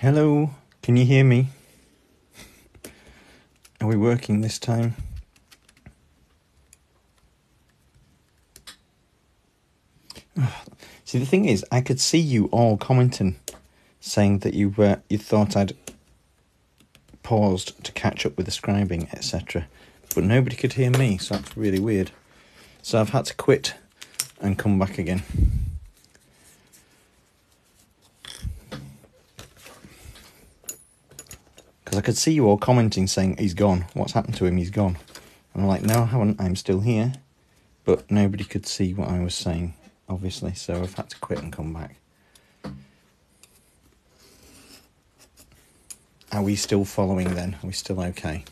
Hello, can you hear me? Are we working this time? See, the thing is, I could see you all commenting, saying that you thought I'd paused to catch up with the scribing, etc. But nobody could hear me, so that's really weird. So I've had to quit and come back again. Because I could see you all commenting saying, he's gone. What's happened to him? He's gone. And I'm like, no, I haven't. I'm still here. But nobody could see what I was saying, obviously. So I've had to quit and come back. Are we still following then? Are we still okay?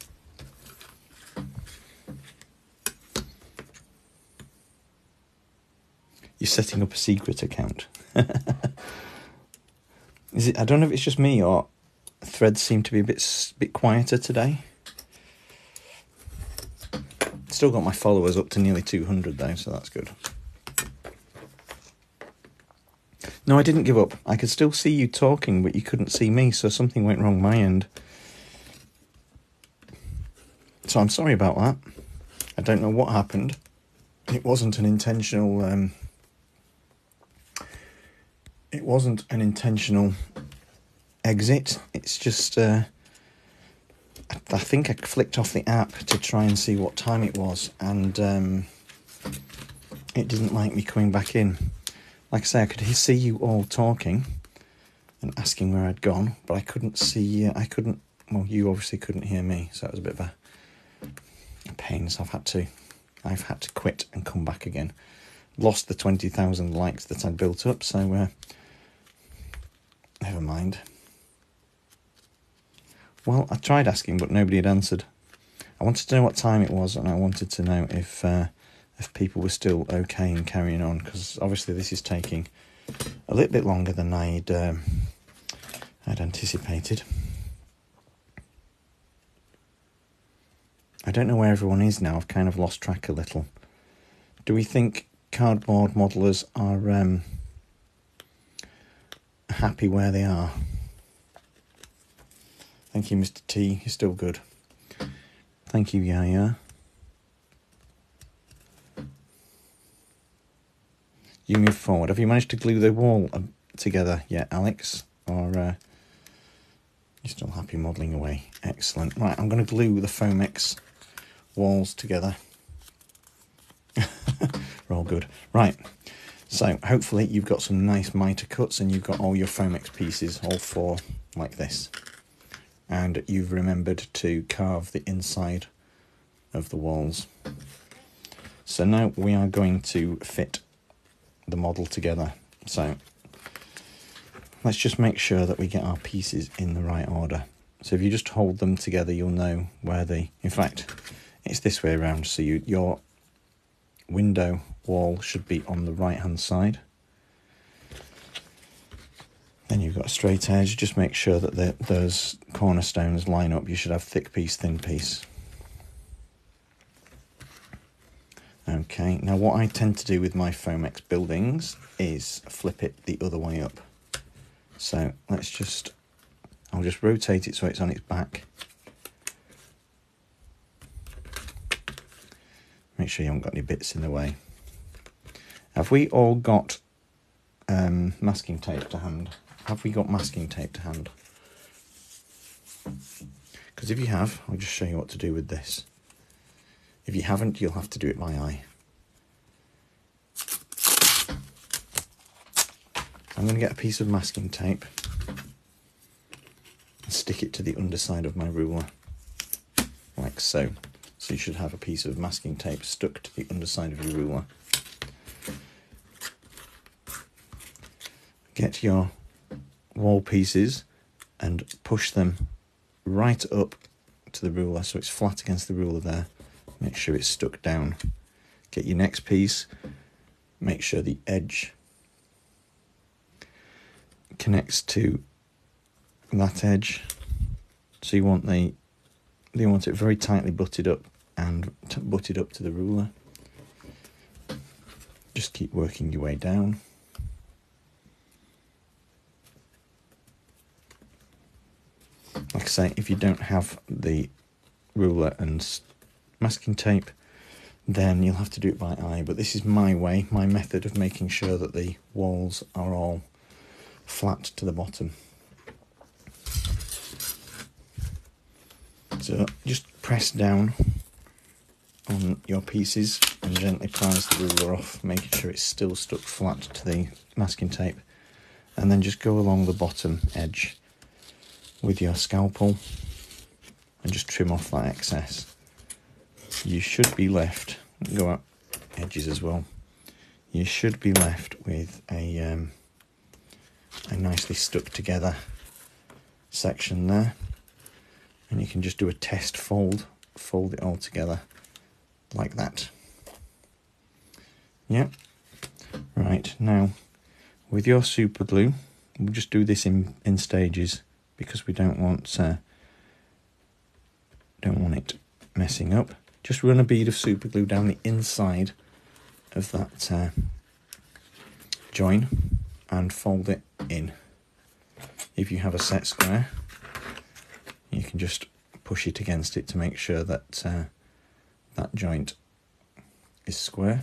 You're setting up a secret account. Is it? I don't know if it's just me or threads seem to be a bit quieter today. Still got my followers up to nearly 200 though, so that's good. No, I didn't give up. I could still see you talking, but you couldn't see me, so something went wrong my end. So I'm sorry about that. I don't know what happened. It wasn't an intentional... It wasn't an intentional exit. It's just... I think I flicked off the app to try and see what time it was, and it didn't like me coming back in. Like I say, I could see you all talking and asking where I'd gone, but I couldn't see... Well, you obviously couldn't hear me, so it was a bit of a pain. So I've had to quit and come back again. Lost the 20,000 likes that I'd built up, so never mind. Well, I tried asking, but nobody had answered. I wanted to know what time it was, and I wanted to know if people were still okay and carrying on, because obviously this is taking a little bit longer than I'd anticipated. I don't know where everyone is now. I've kind of lost track a little. Do we think cardboard modelers are happy where they are? Thank you, Mr. T. You're still good. Thank you, Yaya. You move forward. Have you managed to glue the wall together yet, Alex? Or you're still happy modelling away? Excellent. Right, I'm going to glue the Foamex walls together. We're all good. Right, so hopefully you've got some nice mitre cuts and you've got all your Foamex pieces, all four, like this. And you've remembered to carve the inside of the walls. So now we are going to fit the model together. So let's just make sure that we get our pieces in the right order. So if you just hold them together, you'll know where in fact, it's this way around. So your window wall should be on the right hand side. Then you've got a straight edge. Just make sure that those cornerstones line up. You should have thick piece, thin piece. Okay, now what I tend to do with my Foamex buildings is flip it the other way up. So I'll just rotate it so it's on its back. Make sure you haven't got any bits in the way. Have we all got masking tape to hand? Have we got masking tape to hand? Because if you have, I'll just show you what to do with this. If you haven't, you'll have to do it by eye. I'm going to get a piece of masking tape and stick it to the underside of my ruler, like so. So you should have a piece of masking tape stuck to the underside of your ruler. Get your wall pieces and push them right up to the ruler so it's flat against the ruler there. Make sure it's stuck down. Get your next piece, make sure the edge connects to that edge. So you want it very tightly butted up and butted up to the ruler. Just keep working your way down. Like I say, if you don't have the ruler and masking tape, then you'll have to do it by eye. But this is my way, my method of making sure that the walls are all flat to the bottom. So just press down on your pieces and gently prise the ruler off, making sure it's still stuck flat to the masking tape, and then just go along the bottom edge with your scalpel and just trim off that excess. You should be left, go up edges as well, you should be left with a nicely stuck together section there, and you can just do a test fold it all together like that. Yep. Right, now with your super glue, we'll just do this in stages because we don't want it messing up. Just run a bead of super glue down the inside of that join and fold it in. If you have a set square, you can just push it against it to make sure that that joint is square.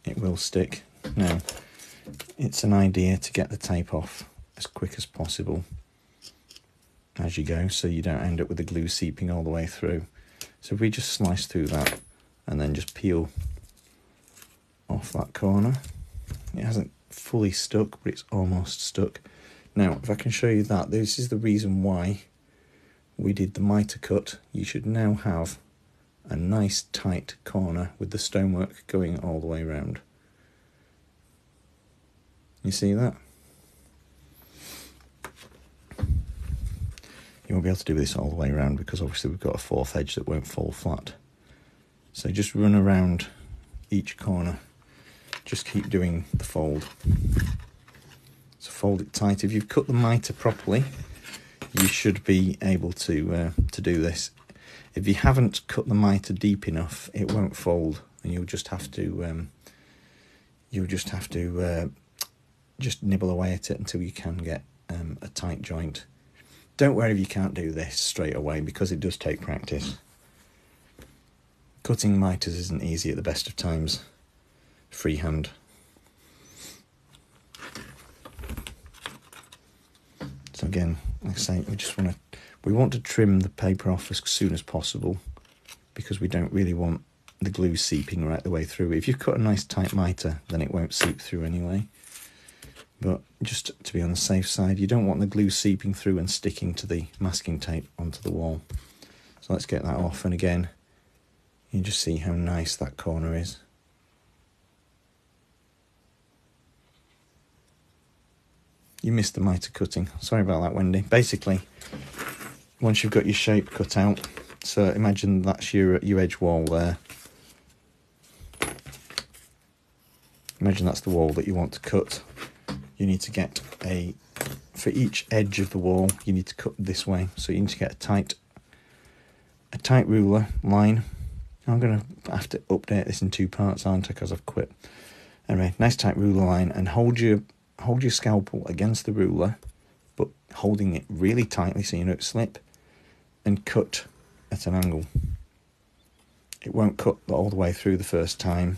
It will stick. Now, it's an idea to get the tape off as quick as possible as you go, so you don't end up with the glue seeping all the way through. So if we just slice through that and then just peel off that corner, it hasn't fully stuck, but it's almost stuck. Now, if I can show you that, this is the reason why we did the mitre cut. You should now have a nice tight corner with the stonework going all the way around. You see that? You won't be able to do this all the way around because obviously we've got a fourth edge that won't fall flat. So just run around each corner. Just keep doing the fold. So fold it tight. If you've cut the mitre properly, you should be able to do this. If you haven't cut the mitre deep enough, it won't fold, and you'll just have to just nibble away at it until you can get a tight joint. Don't worry if you can't do this straight away, because it does take practice. Cutting mitres isn't easy at the best of times, freehand. So again, like I say, we want to trim the paper off as soon as possible, because we don't really want the glue seeping right the way through. If you've cut a nice tight mitre, then it won't seep through anyway. But just to be on the safe side, you don't want the glue seeping through and sticking to the masking tape onto the wall. So let's get that off, and again, you just see how nice that corner is. You missed the mitre cutting. Sorry about that, Wendy. Basically, once you've got your shape cut out, so imagine that's your edge wall there. Imagine that's the wall that you want to cut. You need to get for each edge of the wall, you need to cut this way. So you need to get a tight ruler line. I'm going to have to update this in two parts, aren't I, because I've quit. Anyway, nice tight ruler line, and hold your scalpel against the ruler, but holding it really tightly so you don't slip, and cut at an angle. It won't cut all the way through the first time.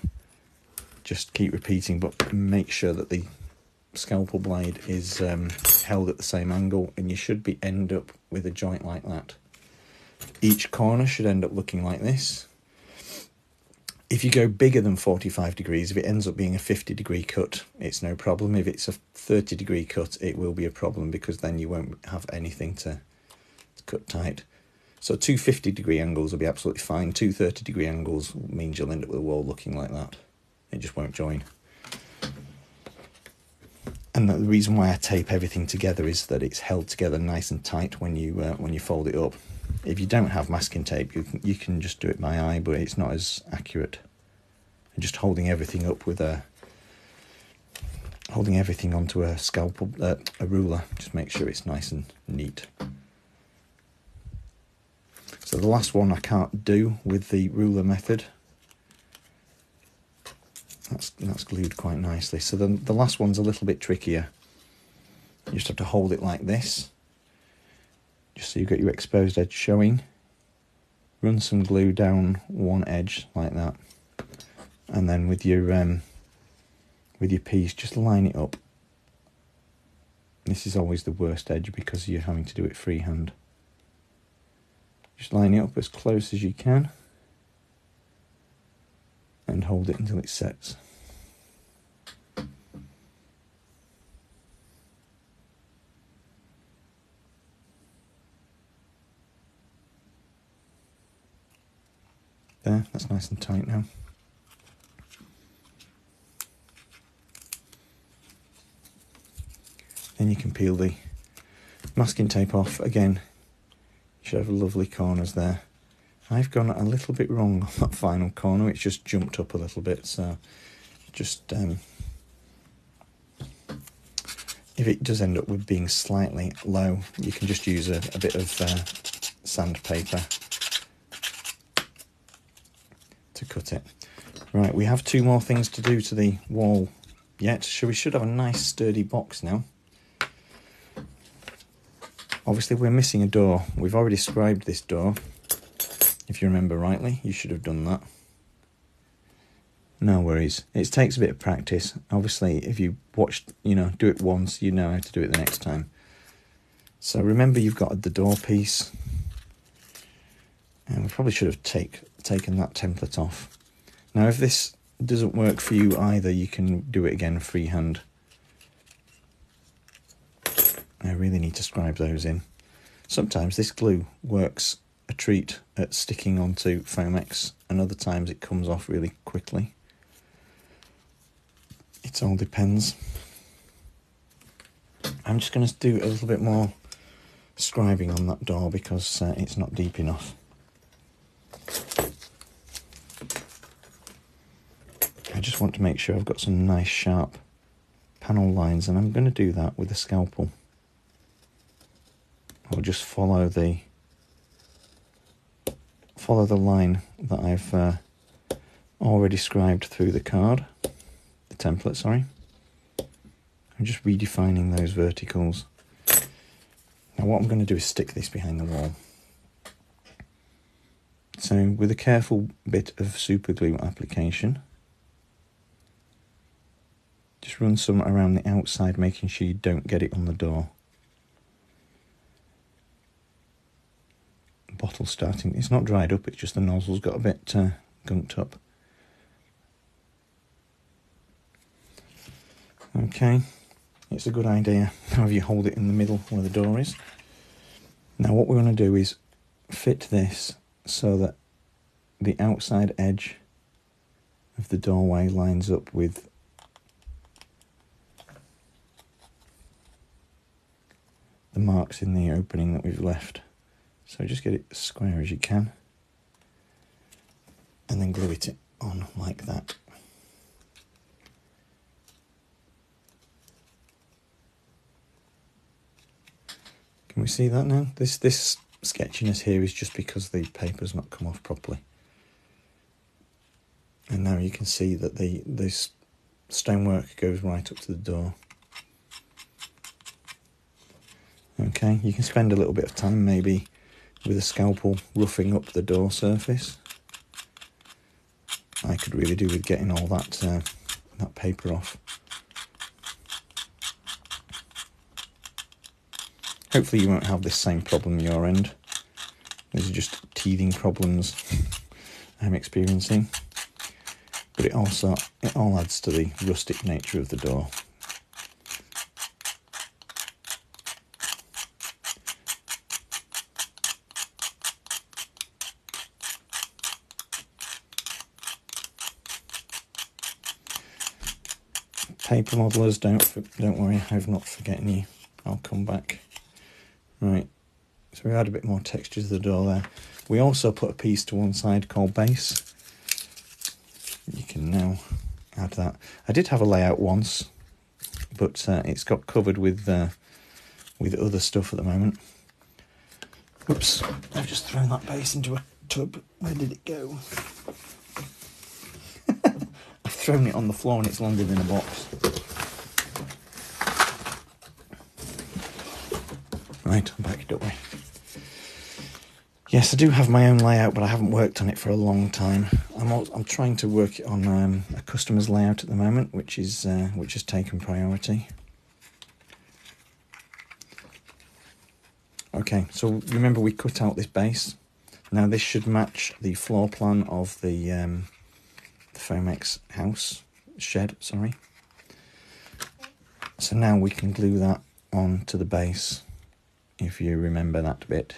Just keep repeating, but make sure that the scalpel blade is held at the same angle, and you should end up with a joint like that. Each corner should end up looking like this. If you go bigger than 45 degrees, if it ends up being a 50-degree cut, it's no problem. If it's a 30-degree cut, it will be a problem, because then you won't have anything to cut tight. So two 50-degree angles will be absolutely fine. Two 30-degree angles means you'll end up with a wall looking like that. It just won't join. And the reason why I tape everything together is that it's held together nice and tight when you fold it up. If you don't have masking tape, you can just do it by eye, but it's not as accurate. And just holding everything up with holding everything onto a scalpel, a ruler, just make sure it's nice and neat. So the last one I can't do with the ruler method. That's glued quite nicely. So the last one's a little bit trickier. You just have to hold it like this, just so you've got your exposed edge showing. Run some glue down one edge like that, and then with your piece, just line it up. This is always the worst edge because you're having to do it freehand. Just line it up as close as you can and hold it until it sets. There, that's nice and tight now. Then you can peel the masking tape off. Again, you should have lovely corners there. I've gone a little bit wrong on that final corner. It's just jumped up a little bit, so just if it does end up with being slightly low, you can just use a bit of sandpaper to cut it. Right, we have two more things to do to the wall yet. So we should have a nice sturdy box now. Obviously we're missing a door. We've already scribed this door. If you remember rightly, you should have done that. No worries. It takes a bit of practice. Obviously, if you watched, do it once, you know how to do it the next time. So remember you've got the door piece. And we probably should have taken that template off. Now if this doesn't work for you either, you can do it again freehand. I really need to scribe those in. Sometimes this glue works a treat at sticking onto Foamex, and other times it comes off really quickly. It all depends. I'm just going to do a little bit more scribing on that door because it's not deep enough. I just want to make sure I've got some nice sharp panel lines, and I'm going to do that with a scalpel. I'll just follow the line that I've already scribed through the card, the template, sorry. I'm just redefining those verticals. Now what I'm going to do is stick this behind the wall. So with a careful bit of super glue application, just run some around the outside, making sure you don't get it on the door. Bottle starting, it's not dried up, it's just the nozzle's got a bit gunked up. Okay, it's a good idea however you hold it in the middle where the door is. Now what we're going to do is fit this so that the outside edge of the doorway lines up with the marks in the opening that we've left. So just get it as square as you can and then glue it on like that. Can we see that now? This sketchiness here is just because the paper's not come off properly. And now you can see that this stonework goes right up to the door. Okay, you can spend a little bit of time maybe with a scalpel roughing up the door surface. I could really do with getting all that paper off. Hopefully you won't have this same problem your end. These are just teething problems I'm experiencing. But it all adds to the rustic nature of the door. Paper modelers, don't worry, I've not forgotten you. I'll come back. Right, so we add a bit more texture to the door there. We also put a piece to one side called base. You can now add that. I did have a layout once, but it's got covered with other stuff at the moment. Oops, I've just thrown that base into a tub. Where did it go? I've thrown it on the floor and it's landed in a box. Right, I'm back, don't worry. Yes, I do have my own layout, but I haven't worked on it for a long time. I'm trying to work it on a customer's layout at the moment, which has taken priority. Okay, so remember we cut out this base. Now this should match the floor plan of the Foamex house shed. Sorry. So now we can glue that onto the base. If you remember that bit.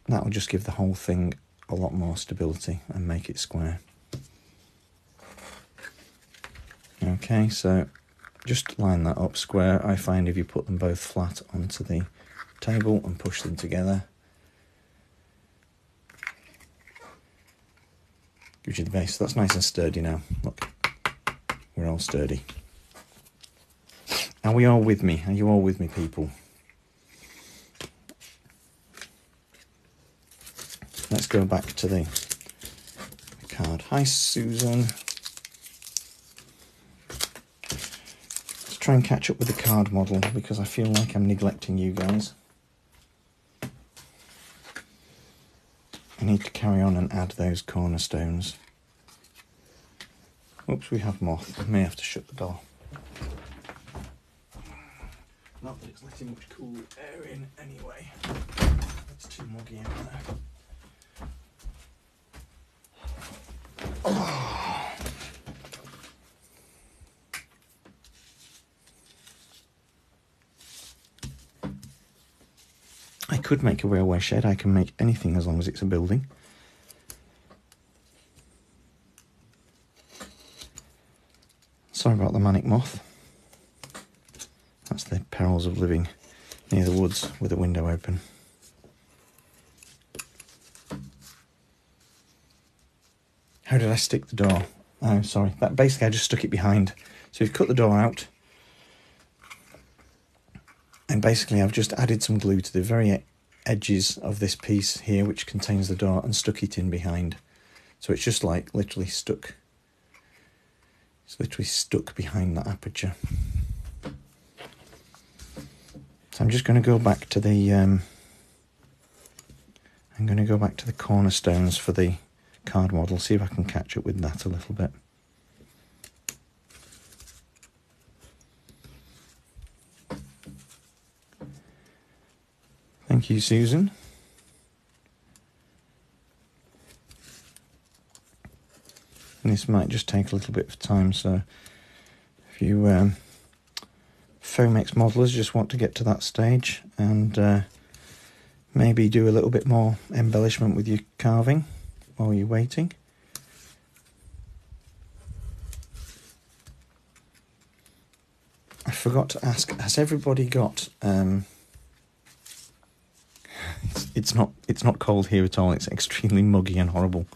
That'll just give the whole thing a lot more stability and make it square. Okay, so just line that up square. I find if you put them both flat onto the table and push them together, gives you the base. That's nice and sturdy now. Look, we're all sturdy. Are we all with me? Are you all with me, people? Let's go back to the card. Hi, Susan. Let's try and catch up with the card model because I feel like I'm neglecting you guys. I need to carry on and add those cornerstones. Oops, we have moth. I may have to shut the door. Not that it's letting much cool air in anyway. It's too muggy out there. Oh. I could make a railway shed. I can make anything as long as it's a building. Sorry about the manic moth. That's the perils of living near the woods with a window open. How did I stick the door? Oh, sorry. Basically, I just stuck it behind. So we've cut the door out. And basically, I've just added some glue to the very edges of this piece here, which contains the door, and stuck it in behind. So it's just like literally stuck. It's literally stuck behind that aperture. So I'm just going to go back to the. I'm going to go back to the cornerstones for the card model, see if I can catch up with that a little bit. Thank you, Susan. And this might just take a little bit of time, so if you Foamex modelers just want to get to that stage and maybe do a little bit more embellishment with your carving while you're waiting. I forgot to ask, has everybody got it's not cold here at all, it's extremely muggy and horrible.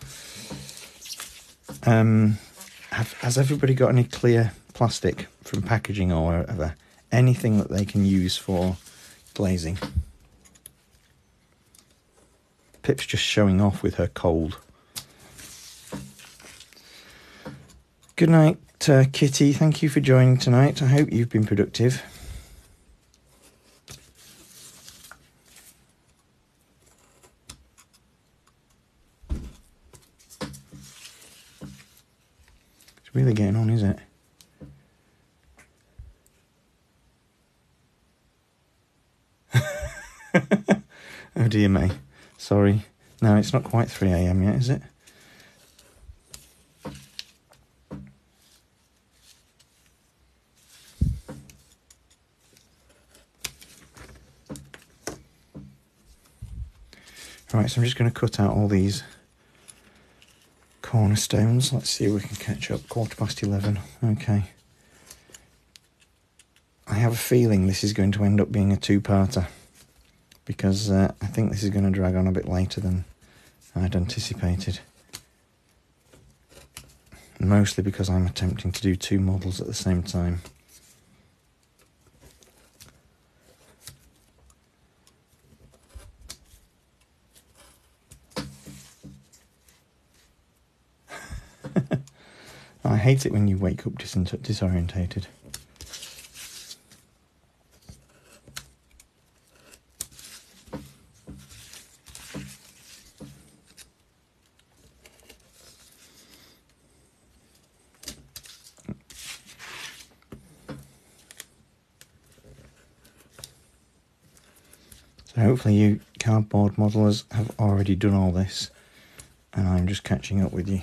Has everybody got any clear plastic from packaging or whatever? Anything that they can use for glazing? Pip's just showing off with her cold. Good night, Kitty. Thank you for joining tonight. I hope you've been productive. It's really getting on, is it? Oh dear me. Sorry. No, it's not quite 3 AM yet, is it? Right, so I'm just going to cut out all these cornerstones. Let's see if we can catch up. 11:15. Okay. I have a feeling this is going to end up being a two-parter because I think this is going to drag on a bit later than I'd anticipated. Mostly because I'm attempting to do two models at the same time. I hate it when you wake up disorientated. So hopefully you cardboard modelers have already done all this, and I'm just catching up with you.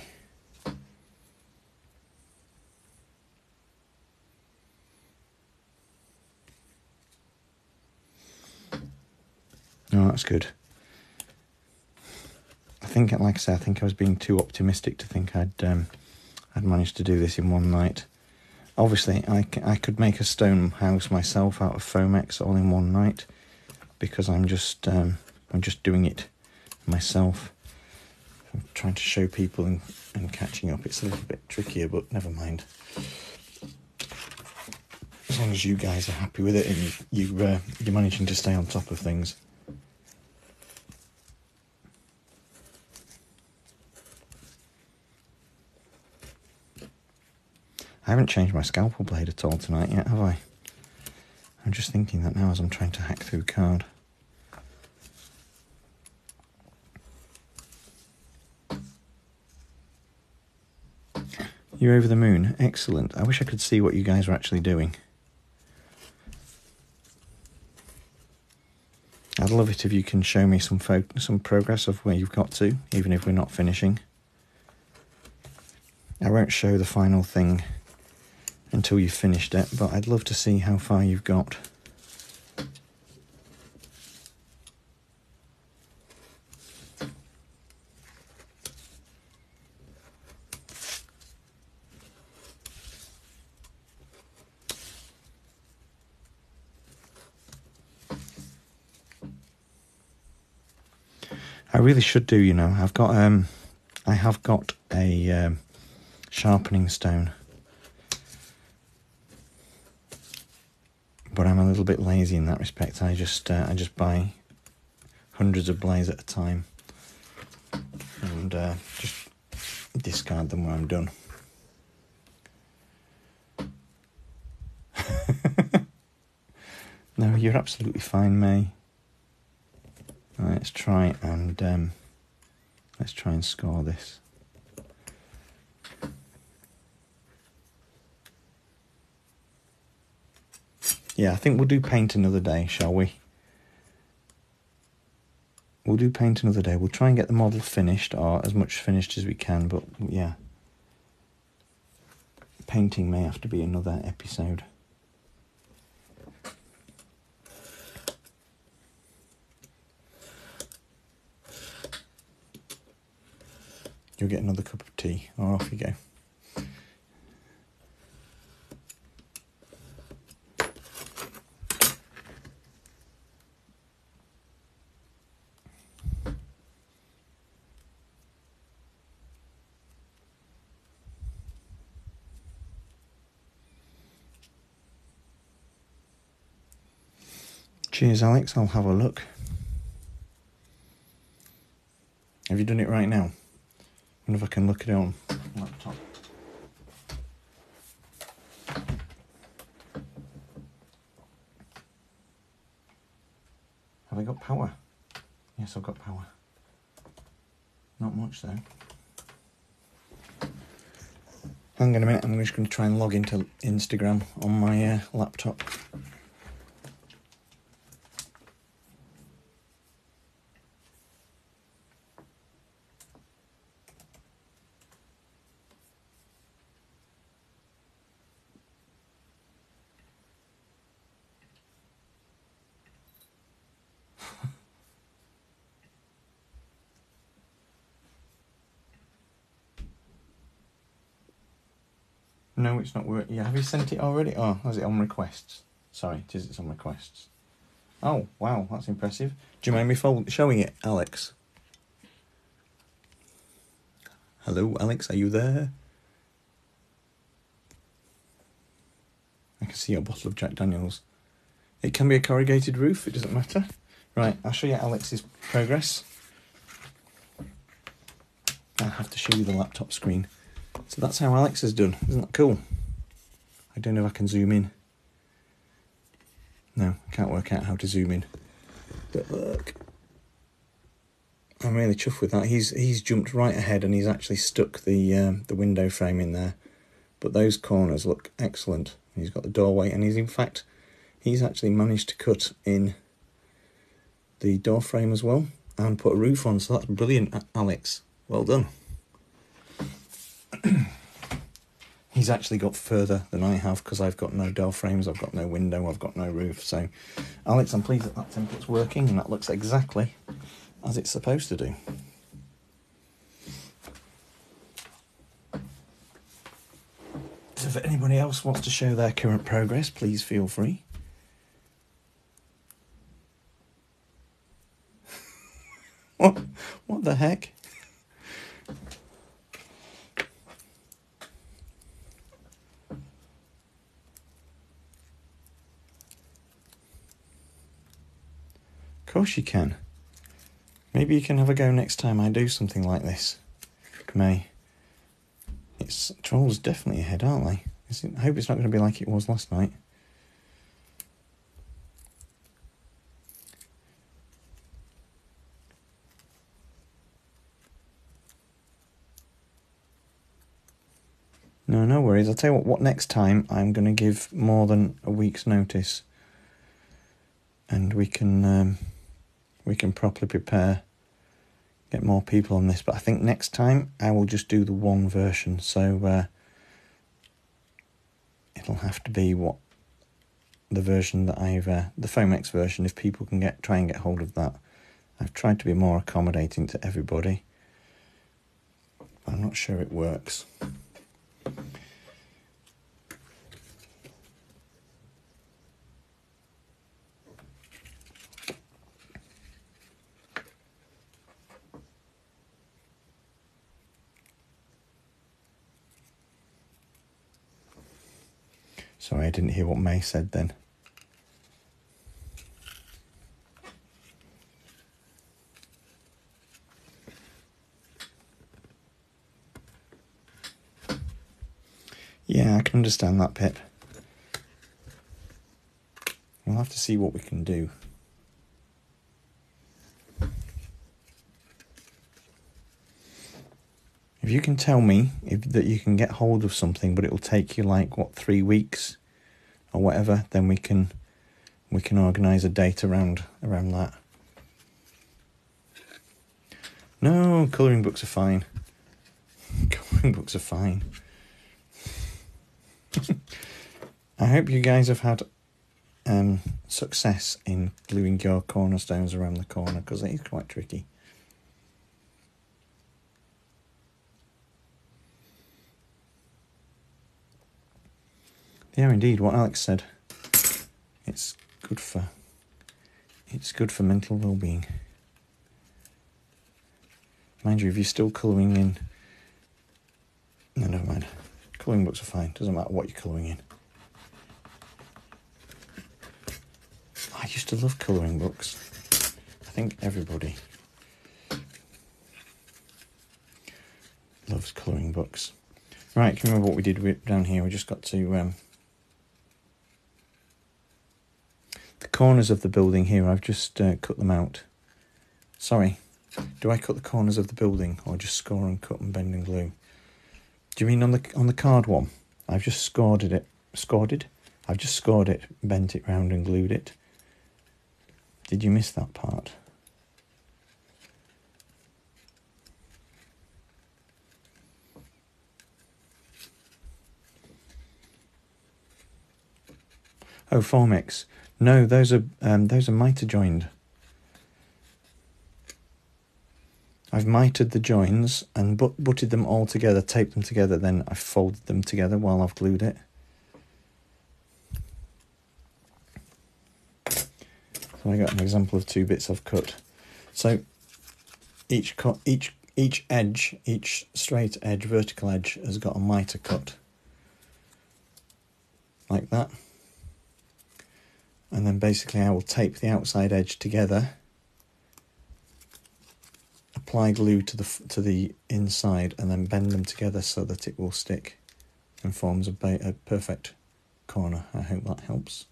Oh, that's good. I think, like I said, I think I was being too optimistic to think I'd managed to do this in one night. Obviously, I could make a stone house myself out of Foamex all in one night, because I'm just doing it myself. I'm trying to show people and catching up. It's a little bit trickier, but never mind. As long as you guys are happy with it and you're managing to stay on top of things. I haven't changed my scalpel blade at all tonight yet, have I? I'm just thinking that now as I'm trying to hack through card. You're over the moon. Excellent. I wish I could see what you guys are actually doing. I'd love it if you can show me some progress of where you've got to, even if we're not finishing. I won't show the final thing until you've finished it, but I'd love to see how far you've got. I really should do, you know. I have got a sharpening stone, but I'm a little bit lazy in that respect. I just buy hundreds of blades at a time and just discard them when I'm done. No, you're absolutely fine, May. Let's try and score this. Yeah, I think we'll do paint another day, shall we? We'll do paint another day. We'll try and get the model finished, or as much finished as we can, but yeah. Painting may have to be another episode. You'll get another cup of tea, or off you go. Cheers, Alex. I'll have a look. Have you done it right now? I wonder if I can look at it on laptop. Have I got power? Yes, I've got power. Not much though. Hang on a minute, I'm just going to try and log into Instagram on my laptop. No, it's not working. Yeah, have you sent it already? Oh, is it on requests? Sorry, it's on requests. Oh, wow, that's impressive. Do you mind me showing it, Alex? Hello, Alex, are you there? I can see your bottle of Jack Daniels. It can be a corrugated roof, it doesn't matter. Right, I'll show you Alex's progress. I'll have to show you the laptop screen. So that's how Alex has done. Isn't that cool? I don't know if I can zoom in. No, I can't work out how to zoom in. But look. I'm really chuffed with that. He's jumped right ahead and he's actually stuck the window frame in there. But those corners look excellent. He's got the doorway and he's actually managed to cut in the door frame as well and put a roof on, so that's brilliant, Alex. Well done. He's actually got further than I have because I've got no door frames, I've got no window, I've got no roof. So, Alex, I'm pleased that that template's working and that looks exactly as it's supposed to do. So if anybody else wants to show their current progress, please feel free. What the heck? Of course you can. Maybe you can have a go next time I do something like this, May. Trolls definitely ahead, aren't they? I hope it's not going to be like it was last night. No, no worries. I'll tell you what next time I'm going to give more than a week's notice, and we can properly prepare, get more people on this. But I think next time I will just do the one version, so it'll have to be the version that the Foamex version. If people can try and get hold of that, I've tried to be more accommodating to everybody, but I'm not sure it works. Sorry, I didn't hear what May said then. Yeah, I can understand that, Pip. We'll have to see what we can do. If you can tell me that you can get hold of something, but it will take you like, 3 weeks or whatever, then we can organise a date around that. No, colouring books are fine. Colouring books are fine. I hope you guys have had success in gluing your cornerstones around the corner, because it is quite tricky. Yeah, indeed, what Alex said. It's good for mental well-being. Mind you, if you're still colouring in... No, never mind. Colouring books are fine. Doesn't matter what you're colouring in. I used to love colouring books. I think everybody loves colouring books. Right, can you remember what we did down here? We just got to... the corners of the building here, I've just cut them out. Sorry, do I cut the corners of the building or just score and cut and bend and glue? Do you mean on the card one? I've just scored it, bent it round and glued it. Did you miss that part? Oh, Foamex. No, those are miter joined. I've mitered the joins and butted them all together, taped them together, then I folded them together while I've glued it. So I got an example of 2 bits I've cut. So each edge, each straight edge, vertical edge has got a miter cut, like that. And then basically I will tape the outside edge together, apply glue to the inside, and then bend them together so that it will stick and forms a perfect corner. I hope that helps.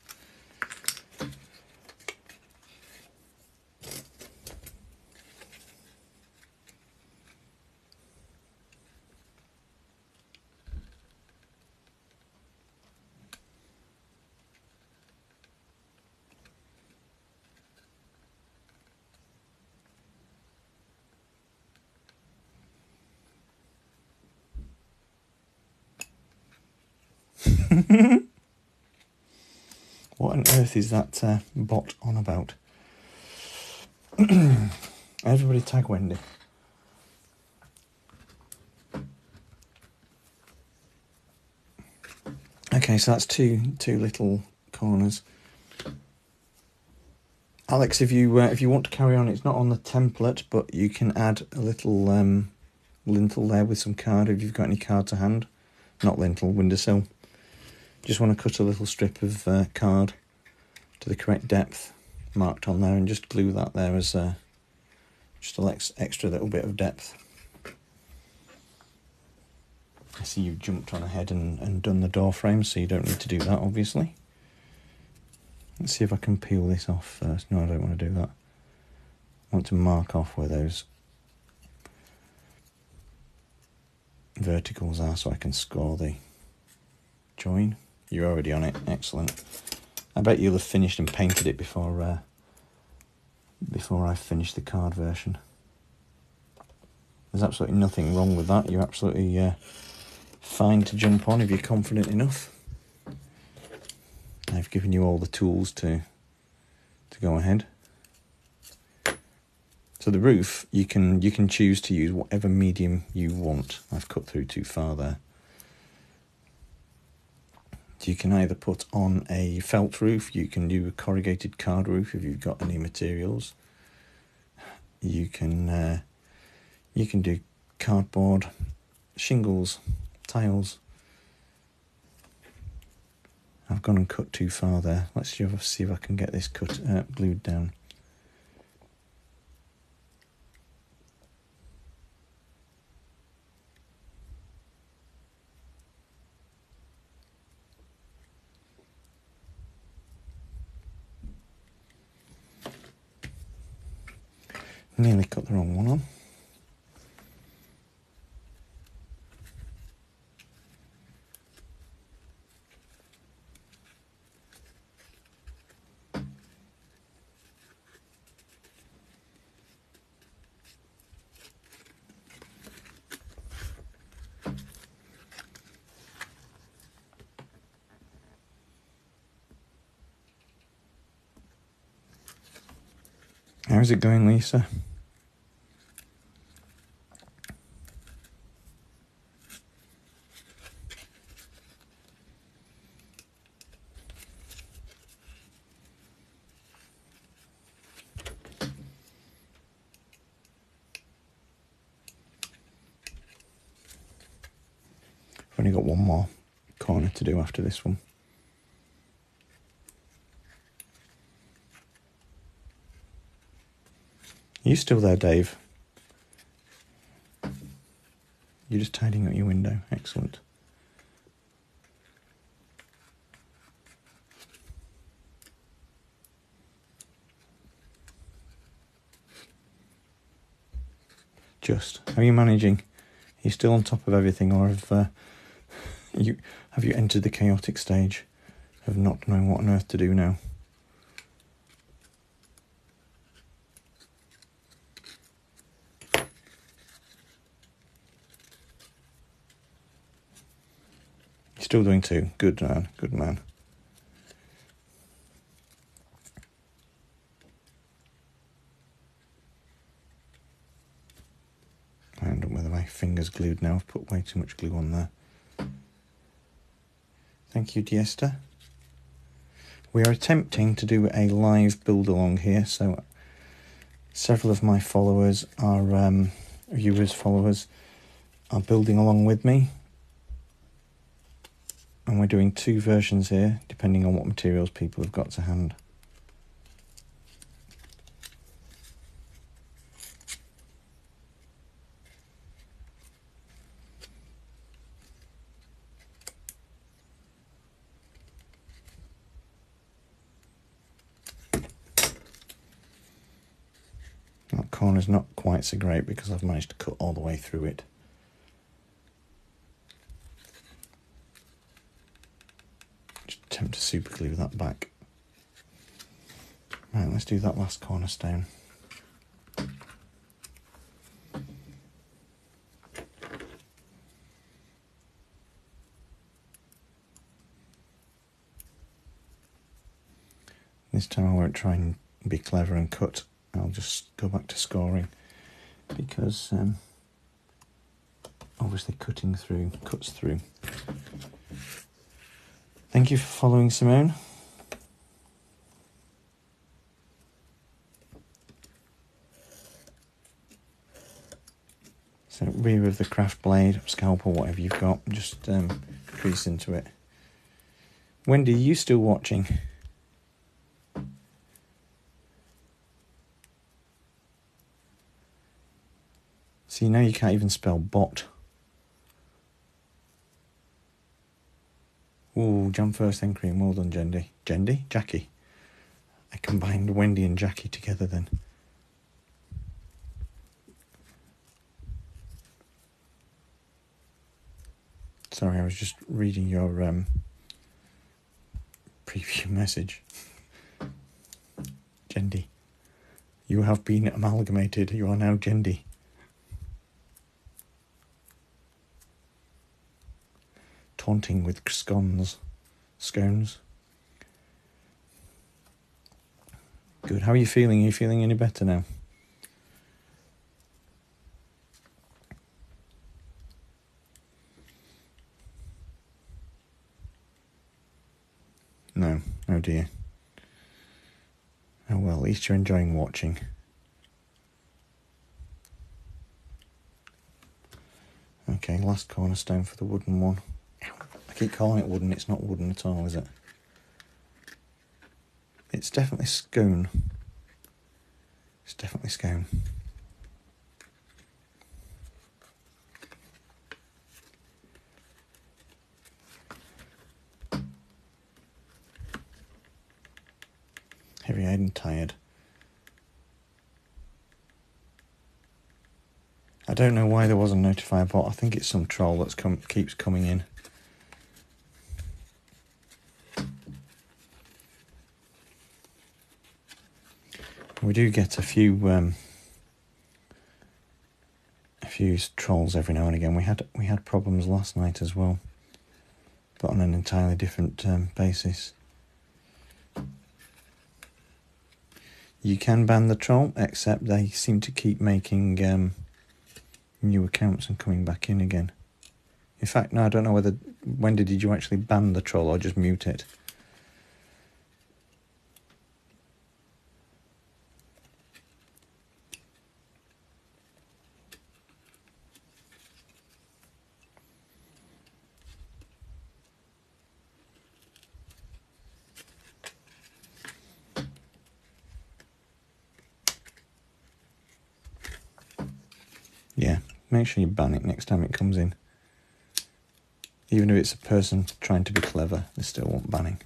What on earth is that bot on about? Everybody tag Wendy. Okay, so that's two little corners. Alex, if you want to carry on, it's not on the template, but you can add a little lintel there with some card if you've got any card to hand. Not lintel, windowsill. Just want to cut a little strip of card to the correct depth marked on there and just glue that there as just an extra little bit of depth. I see you've jumped on ahead and done the door frame, so you don't need to do that, obviously. Let's see if I can peel this off first. No, I don't want to do that. I want to mark off where those verticals are so I can score the join. You're already on it. Excellent. I bet you'll have finished and painted it before I finish the card version. There's absolutely nothing wrong with that. You're absolutely fine to jump on if you're confident enough. I've given you all the tools to go ahead. So the roof, you can choose to use whatever medium you want. I've cut through too far there. So you can either put on a felt roof, you can do a corrugated card roof if you've got any materials. You can do cardboard, shingles, tiles. I've gone and cut too far there. Let's see if I can get this cut glued down. Nearly cut the wrong one on. How's it going, Lisa? I've only got one more corner to do after this one. Are you still there, Dave? You're just tidying up your window. Excellent. How are you managing? Are you still on top of everything, or have you entered the chaotic stage of not knowing what on earth to do now? You're still doing two. Good man. Good man. I end up with my fingers glued now. I've put way too much glue on there. Thank you, Diesta. We are attempting to do a live build along here, so several of my followers are followers are building along with me, and we're doing two versions here depending on what materials people have got to hand. That corner's not quite so great because I've managed to cut all the way through it. Just attempt to super glue that back. Right, let's do that last cornerstone. This time I won't try and be clever and cut. I'll just go back to scoring, because obviously cutting through cuts through. Thank you for following, Simone. So rear of the craft blade, scalpel, whatever you've got, just crease into it. Wendy, are you still watching? See, now you can't even spell bot. Ooh, jam first, then cream. Well done, Jendy. Jendy? Jackie. I combined Wendy and Jackie together then. Sorry, I was just reading your preview message. Jendy. You have been amalgamated. You are now Jendy. Taunting with scones. Good. How are you feeling? Are you feeling any better now? No. Oh dear. Oh well, at least you're enjoying watching. Okay, last cornerstone for the wooden one. I keep calling it wooden, it's not wooden at all, is it? It's definitely scone. It's definitely scone. Heavy-eyed and tired. I don't know why there wasn't a notifier bot. I think it's some troll that's keeps coming in. We do get a few trolls every now and again. We had problems last night as well, but on an entirely different basis. You can ban the troll, except they seem to keep making new accounts and coming back in again. In fact, no, I don't know when did you actually ban the troll or just mute it? Yeah, make sure you ban it next time it comes in. Even if it's a person trying to be clever, they still want banning.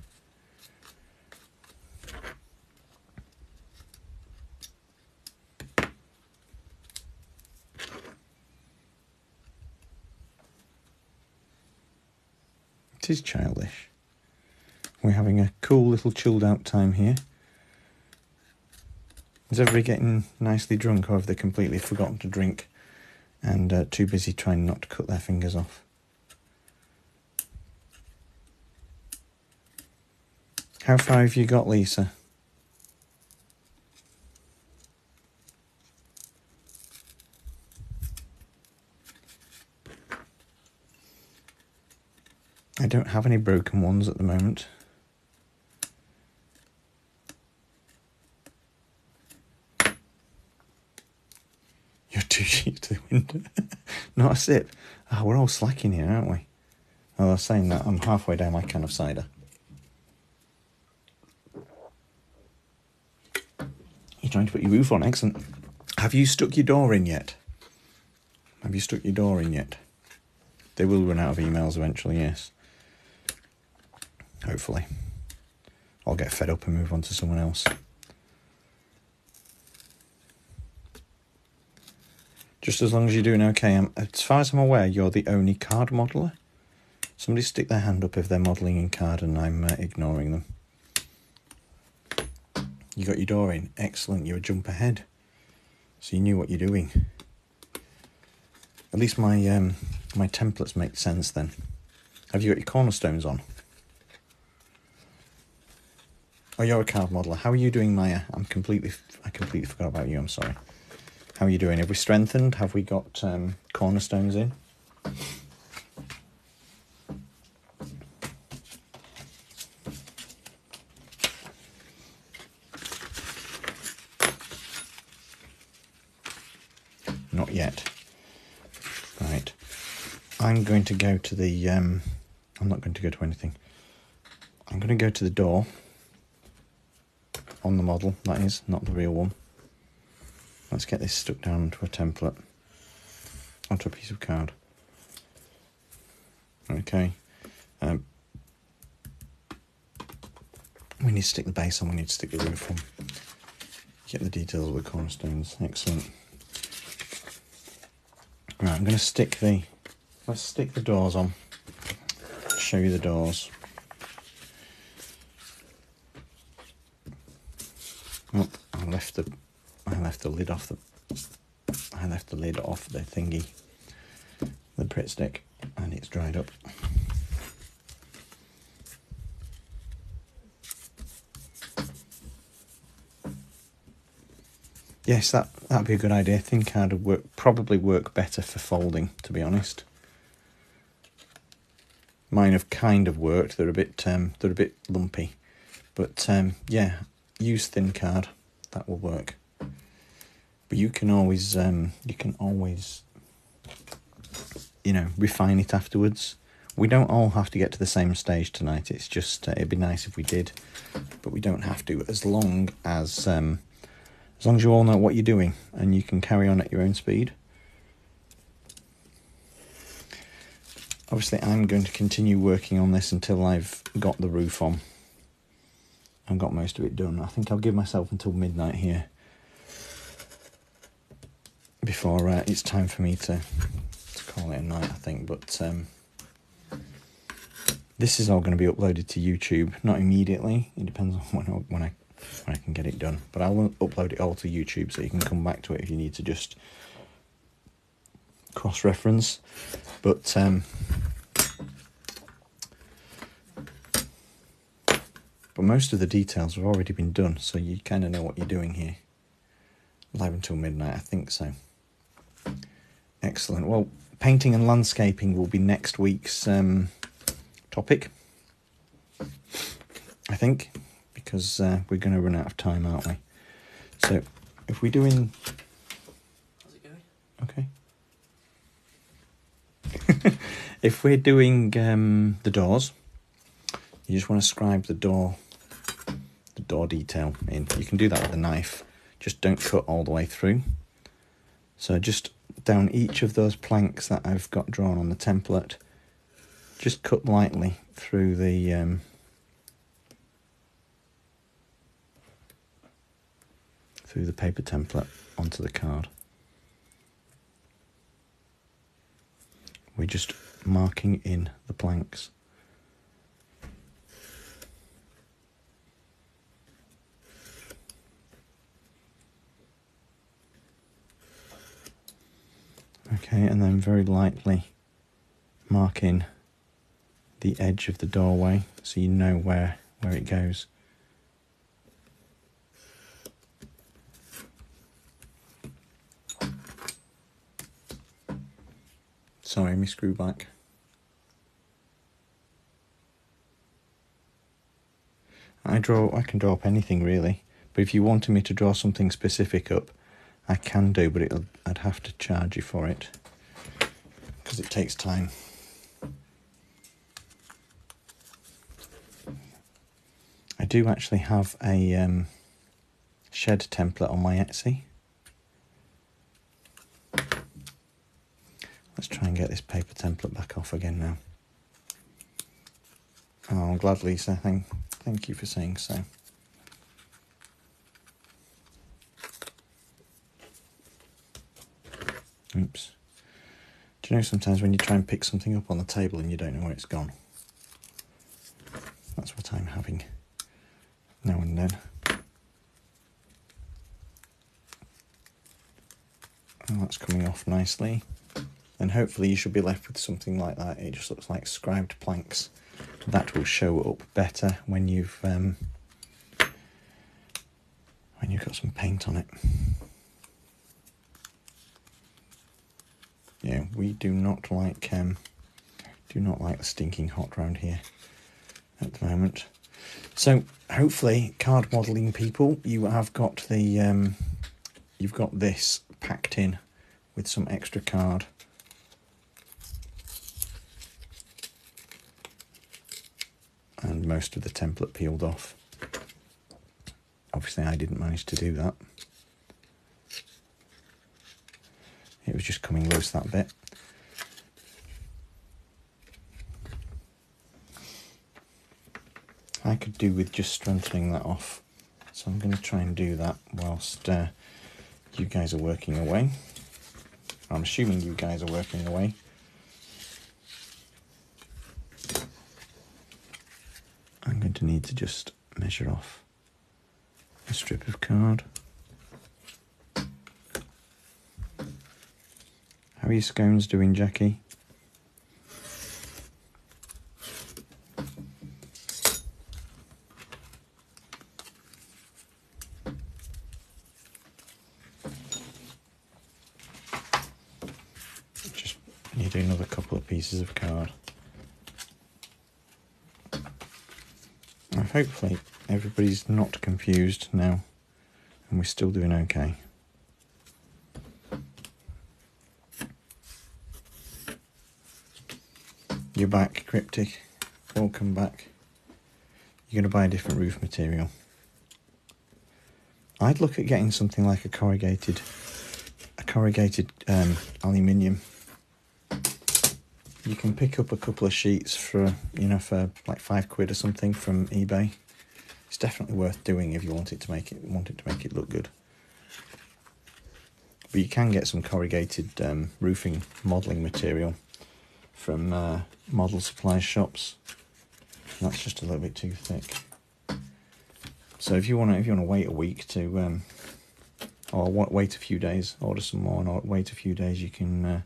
It is childish. We're having a cool little chilled out time here. Is everybody getting nicely drunk, or have they completely forgotten to drink and too busy trying not to cut their fingers off? How far have you got, Lisa? I don't have any broken ones at the moment. You're too cheap to the window. Not a sip. Oh, we're all slacking here, aren't we? Oh, I was saying that I'm halfway down my can of cider. You're trying to put your roof on, excellent. Have you stuck your door in yet? Have you stuck your door in yet? They will run out of emails eventually, yes. Hopefully. I'll get fed up and move on to someone else. Just as long as you're doing okay. As far as I'm aware, you're the only card modeller. Somebody stick their hand up if they're modelling in card and I'm ignoring them. You got your door in. Excellent. You're a jump ahead. So you knew what you're doing. At least my my templates make sense then. Have you got your cornerstones on? Oh, you're a card modeler. How are you doing, Maya? I completely forgot about you. I'm sorry. How are you doing? Have we strengthened? Have we got cornerstones in? Not yet. Right. I'm going to go to the... I'm not going to go to anything. I'm going to go to the door. On the model, that is, not the real one. Let's get this stuck down onto a template. Onto a piece of card. Okay. We need to stick the base on, we need to stick the roof on. Get the details of the cornerstones. Excellent. Right, I'm going to stick the... Let's stick the doors on. Show you the doors. Oh, I left the lid off the thingy, the Pritt stick, and it's dried up. Yes, that'd be a good idea. Thin card would probably work better for folding, to be honest. Mine have kind of worked. They're a bit lumpy, but yeah, use thin card. That will work. But you can always refine it afterwards. We don't all have to get to the same stage tonight. It's just it'd be nice if we did, but we don't have to. As long as you all know what you're doing and you can carry on at your own speed. Obviously, I'm going to continue working on this until I've got the roof on. I've got most of it done. I think I'll give myself until midnight here before it's time for me to call it a night, I think. But this is all going to be uploaded to YouTube, not immediately. It depends on when I can get it done. But I'll upload it all to YouTube so you can come back to it if you need to just cross-reference. But most of the details have already been done, so you kind of know what you're doing here. Live until midnight, I think so. Excellent. Well, painting and landscaping will be next week's topic, I think, because we're going to run out of time, aren't we? So, if we're doing... How's it going? Okay. If we're doing the doors, you just want to scribe the door detail in. You can do that with a knife, just don't cut all the way through. So just down each of those planks that I've got drawn on the template, just cut lightly through the paper template onto the card. We're just marking in the planks. Okay, and then very lightly mark in the edge of the doorway so you know where it goes. Sorry, me screw back. I can draw up anything really, but if you wanted me to draw something specific up, I can do, but I'd have to charge you for it because it takes time. I do actually have a shed template on my Etsy. Let's try and get this paper template back off again now. Oh, I'm glad, Lisa. Thank you for saying so. Oops. Do you know sometimes when you try and pick something up on the table and you don't know where it's gone? That's what I'm having now and then. Oh, that's coming off nicely. And hopefully you should be left with something like that. It just looks like scribed planks. That will show up better when you've And you've got some paint on it. Yeah, we do not like the stinking hot round here at the moment. So hopefully, card modelling people, you have got the you've got this packed in with some extra card. And most of the template peeled off. Obviously I didn't manage to do that. It was just coming loose, that bit. I could do with just strengthening that off. So I'm going to try and do that whilst you guys are working away. I'm assuming you guys are working away. I'm going to need to just measure off a strip of card. How are your scones doing, Jackie? Just need another couple of pieces of card. And hopefully everybody's not confused now and we're still doing okay. You're back, Cryptic. Welcome back. You're going to buy a different roof material. I'd look at getting something like a corrugated aluminium. You can pick up a couple of sheets for like £5 or something from eBay. It's definitely worth doing if you want it to make it look good. But you can get some corrugated roofing modelling material from model supply shops. That's just a little bit too thick. So if you want to wait a week to, or wait a few days, order some more, and wait a few days, you can.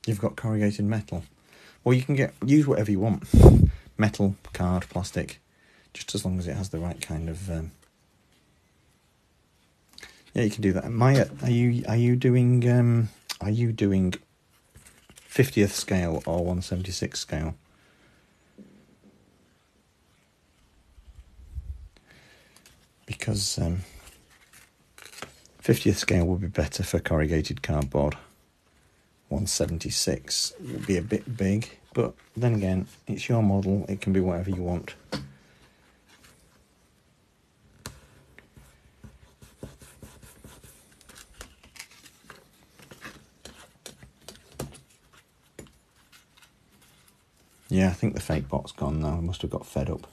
You've got corrugated metal. Well, you can use whatever you want. Metal, card, plastic, just as long as it has the right kind of. Yeah, you can do that. Maya, are you doing 50th scale or 1/76 scale? Because 50th scale would be better for corrugated cardboard. 1/76 would be a bit big, but then again, it's your model, it can be whatever you want. Yeah, I think the fake bot's gone now. I must have got fed up.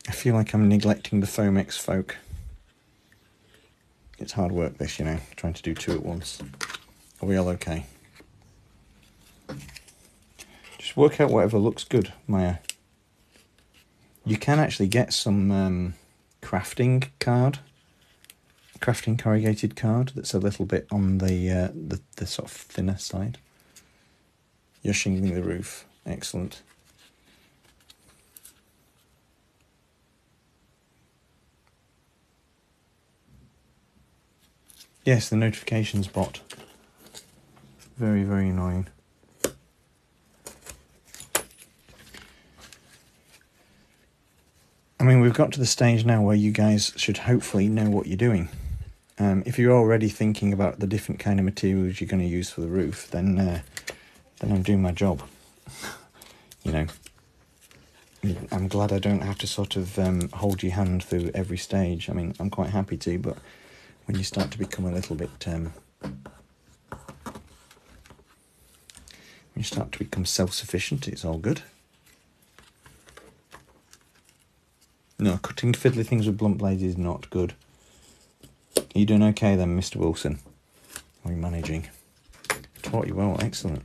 I feel like I'm neglecting the Foamex folk. It's hard work this, trying to do two at once. Are we all okay? Just work out whatever looks good, Maya. You can actually get some crafting corrugated card that's a little bit on the sort of thinner side. You're shingling the roof. Excellent. Yes, the notifications bot. Very, very annoying. I mean, we've got to the stage now where you guys should hopefully know what you're doing. If you're already thinking about the different kind of materials you're going to use for the roof, then I'm doing my job. I'm glad I don't have to sort of hold your hand through every stage. I mean, I'm quite happy to, but when you start to become a little bit, when you start to become self-sufficient, it's all good. No, cutting fiddly things with blunt blades is not good. Are you doing okay then, Mr. Wilson? How are you managing? Taught you well, excellent.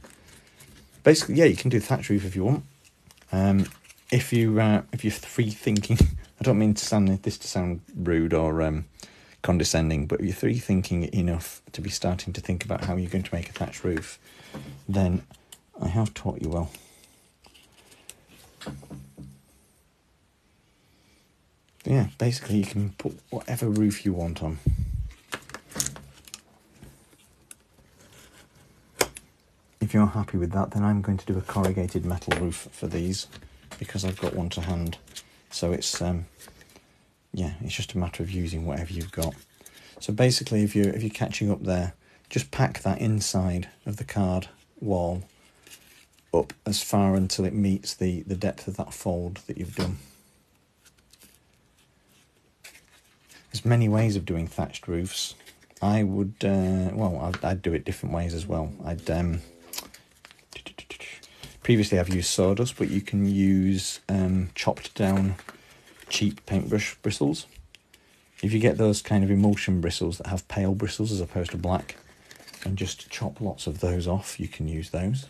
basically, yeah, you can do thatch roof if you want. If you're free thinking, I don't mean to sound rude or condescending, but if you're free thinking enough to be starting to think about how you're going to make a thatch roof, then I have taught you well. Yeah, basically you can put whatever roof you want on. If you're happy with that, then I'm going to do a corrugated metal roof for these, because I've got one to hand. So it's yeah, it's just a matter of using whatever you've got. So basically, if you're catching up there, just pack that inside of the card wall up as far until it meets the depth of that fold that you've done. There's many ways of doing thatched roofs. I would, well, I'd do it different ways as well. Previously I've used sawdust, but you can use chopped down cheap paintbrush bristles. If you get those kind of emulsion bristles that have pale bristles as opposed to black, and just chop lots of those off, you can use those.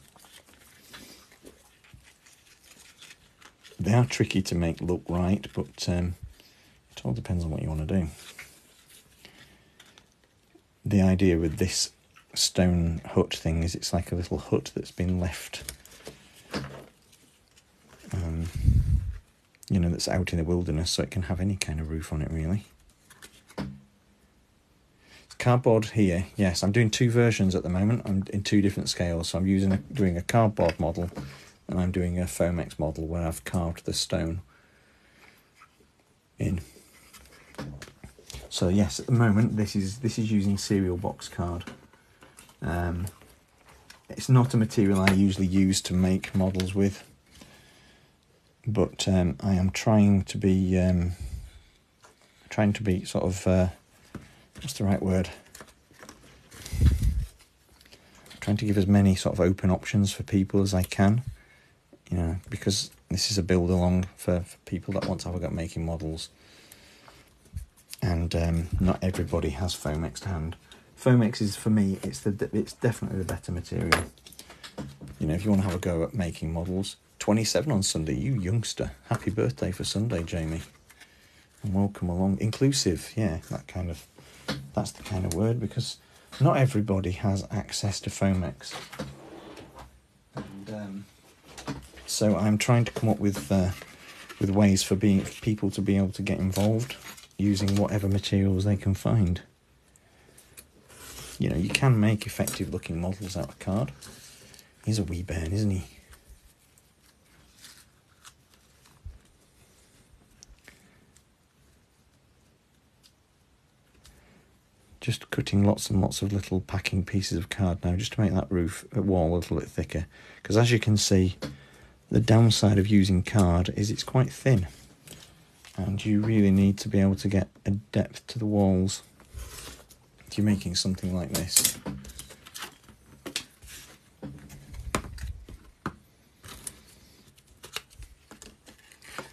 They are tricky to make look right, but it all depends on what you want to do. The idea with this stone hut thing is it's like a little hut that's been left, you know, that's out in the wilderness, so it can have any kind of roof on it, really. Cardboard here, yes, I'm doing two versions at the moment. I'm in two different scales, so I'm doing a cardboard model, and I'm doing a Foamex model where I've carved the stone in. So yes, at the moment this is using cereal box card. It's not a material I usually use to make models with, but I am trying to be sort of what's the right word? Trying to give as many sort of open options for people as I can, you know, because this is a build along for people that want to have a go at making models. And not everybody has Foamex to hand. Foamex is, for me, it's definitely the better material. You know, if you want to have a go at making models. 27 on Sunday, you youngster. Happy birthday for Sunday, Jamie. And welcome along. Inclusive, yeah, that's the kind of word, because not everybody has access to Foamex. And so I'm trying to come up with ways for people to be able to get involved, using whatever materials they can find. You know, you can make effective looking models out of card. He's a wee bairn, isn't he? Just cutting lots and lots of little packing pieces of card now, just to make that wall a little bit thicker. Because as you can see, the downside of using card is it's quite thin. And you really need to be able to get a depth to the walls if you're making something like this.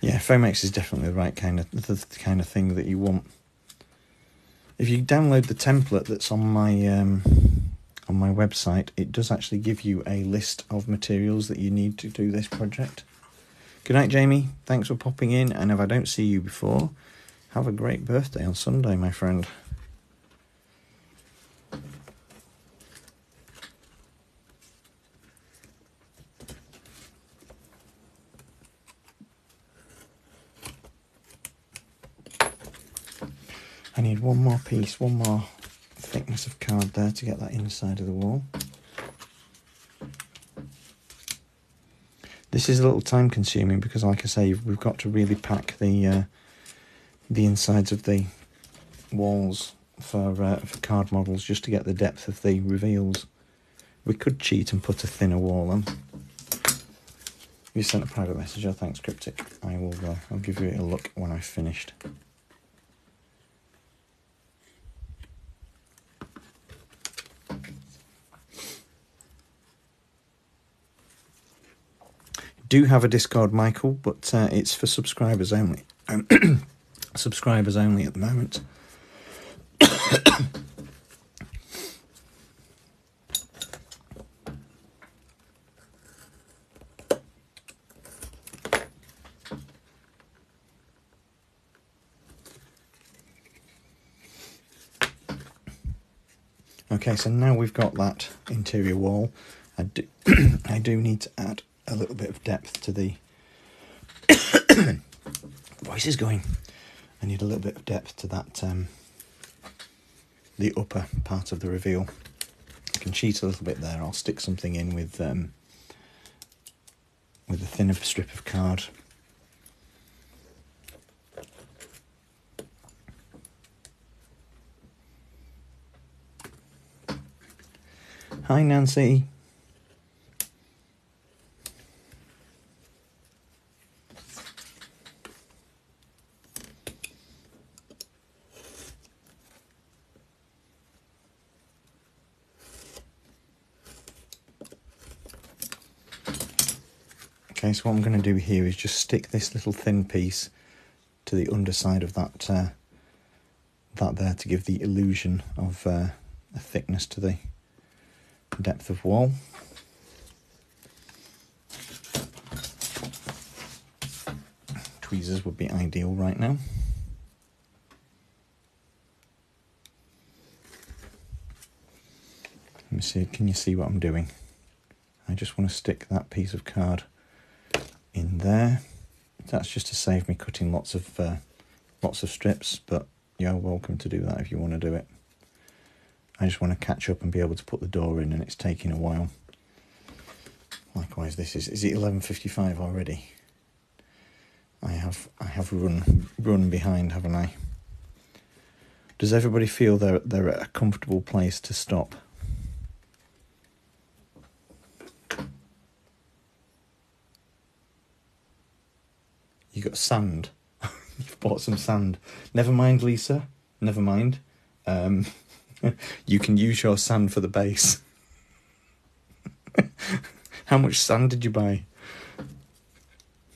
Yeah, Foamex is definitely the right kind of thing that you want. If you download the template that's on my website, it does actually give you a list of materials that you need to do this project. Good night, Jamie. Thanks for popping in, and if I don't see you before, have a great birthday on Sunday, my friend. I need one more piece, one more thickness of card there to get that inside of the wall. This is a little time consuming because, like I say, we've got to really pack the insides of the walls for card models just to get the depth of the reveals. We could cheat and put a thinner wall on. You sent a private message. Oh, thanks, Cryptic. I'll give you a look when I've finished. Do have a Discord, Michael, but it's for subscribers only. Subscribers only at the moment. Okay, so now we've got that interior wall, I do need to add a little bit of depth to the voice is going. I need a little bit of depth to that the upper part of the reveal. I can cheat a little bit there. I'll stick something in with a thinner strip of card. Hi Nancy. Okay, so what I'm going to do here is just stick this little thin piece to the underside of that there to give the illusion of a thickness to the depth of wall. Tweezers would be ideal right now. Let me see, can you see what I'm doing? I just want to stick that piece of card in there. That's just to save me cutting lots of strips, but you're welcome to do that if you want to do it. I just want to catch up and be able to put the door in, and it's taking a while. Likewise, this is it 11:55 already? I have run behind, haven't I? Does everybody feel they're at a comfortable place to stop? You got sand. You've bought some sand. Never mind, Lisa. Never mind. You can use your sand for the base. How much sand did you buy?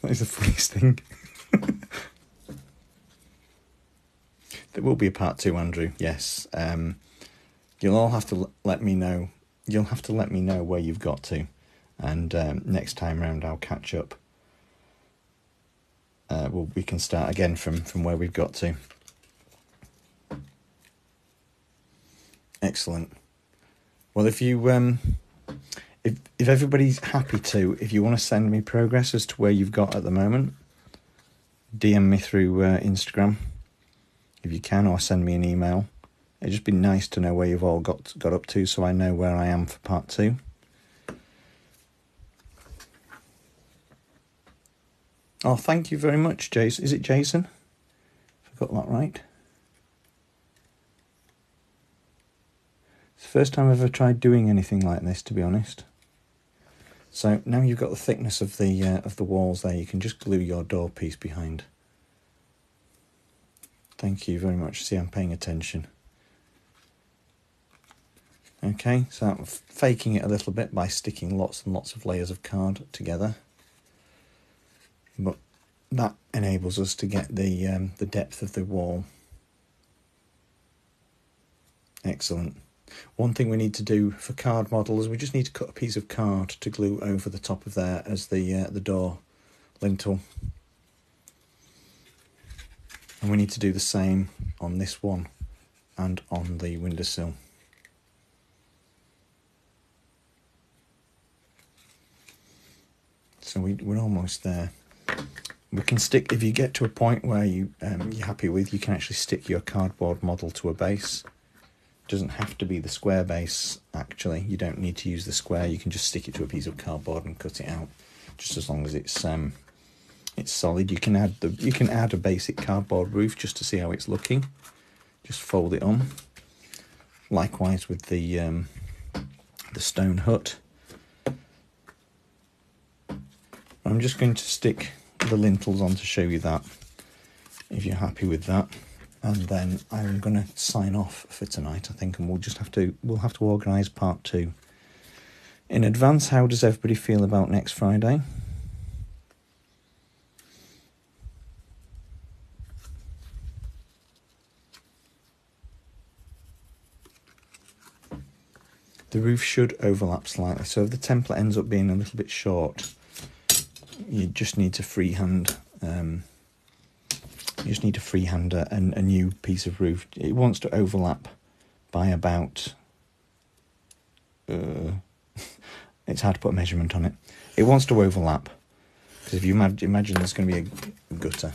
That is the funniest thing. There will be a part 2, Andrew. Yes. You'll all have to let me know. You'll have to let me know where you've got to, and next time round I'll catch up. We can start again from where we've got to. Excellent. Well, if you if everybody's happy to, if you want to send me progress as to where you've got at the moment, DM me through Instagram if you can, or send me an email. It'd just be nice to know where you've all got up to, so I know where I am for part 2. Oh, thank you very much, Jason. Is it Jason? If I got that right. It's the first time I've ever tried doing anything like this, to be honest. So now you've got the thickness of the walls there, you can just glue your door piece behind. Thank you very much. See, I'm paying attention. Okay, so I'm faking it a little bit by sticking lots and lots of layers of card together. But that enables us to get the depth of the wall. Excellent. One thing we need to do for card models, we just need to cut a piece of card to glue over the top of there as the door lintel. And we need to do the same on this one and on the windowsill. So we're almost there. We can stick, if you get to a point where you're happy with, you can actually stick your cardboard model to a base. It doesn't have to be the square base, actually. You don't need to use the square. You can just stick it to a piece of cardboard and cut it out, just as long as it's solid. You can add a basic cardboard roof just to see how it's looking. Just fold it on. Likewise with the stone hut. I'm just going to stick the lintels on to show you that, if you're happy with that, and then I'm going to sign off for tonight, I think, and we'll have to organise part 2 in advance. How does everybody feel about next Friday? The roof should overlap slightly, so if the template ends up being a little bit short, you just need to freehand. You just need to freehand a new piece of roof. It wants to overlap by about it's hard to put a measurement on it. It wants to overlap, because if you imagine there's going to be a gutter,